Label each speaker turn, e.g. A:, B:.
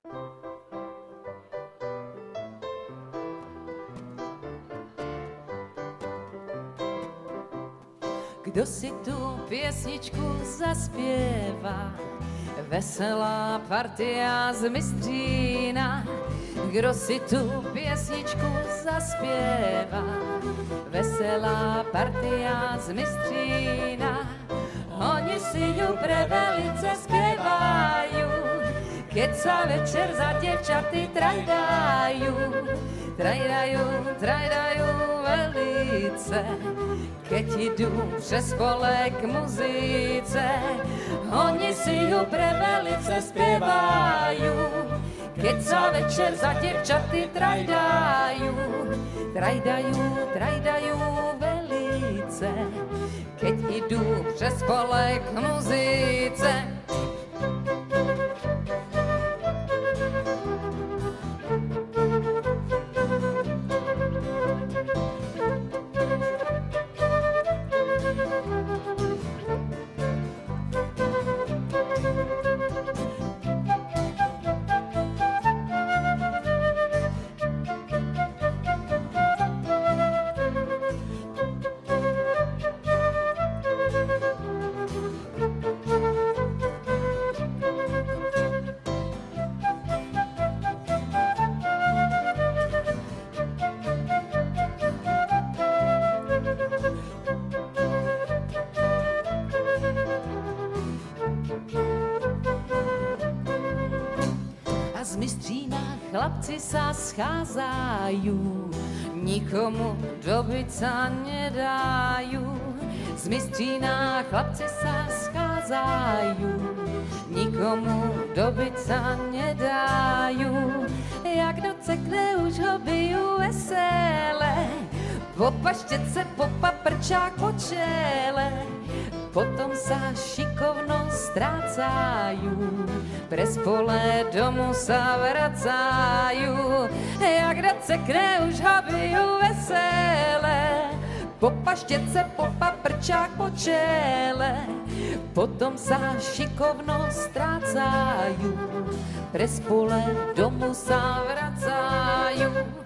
A: Kdo si tu piesničku zaspieva? Veselá partia z Mystřína. Kdo si tu piesničku zaspieva? Veselá partia z Mystřína. Oni si ju pre velice spievajú, keď sa večer za dievčaty trajdajú. Trajdajú velice, keď idú přes pole k muzice. Oni si ju pre velice spievajú, keď sa večer za dievčaty trajdajú. Trajdajú velice, keď idú přes pole k muzice. Z Mystřína chlapci sa schádzajú, nikomu dobyť sa nedajú. Z Mystřína chlapci sa schádzajú, nikomu dobyť sa nedajú. Jak do cekne už ho bijú vesele, po paštěce, po paprčák, po čele. Potom sa šikovno strácajú, prez pole domu sa vracajú. Jak do cekne už ho bijú vesele, po paštěce, po paprčák, po čele. Potom sa šikovno strácajú, prez pole domu sa vracajú.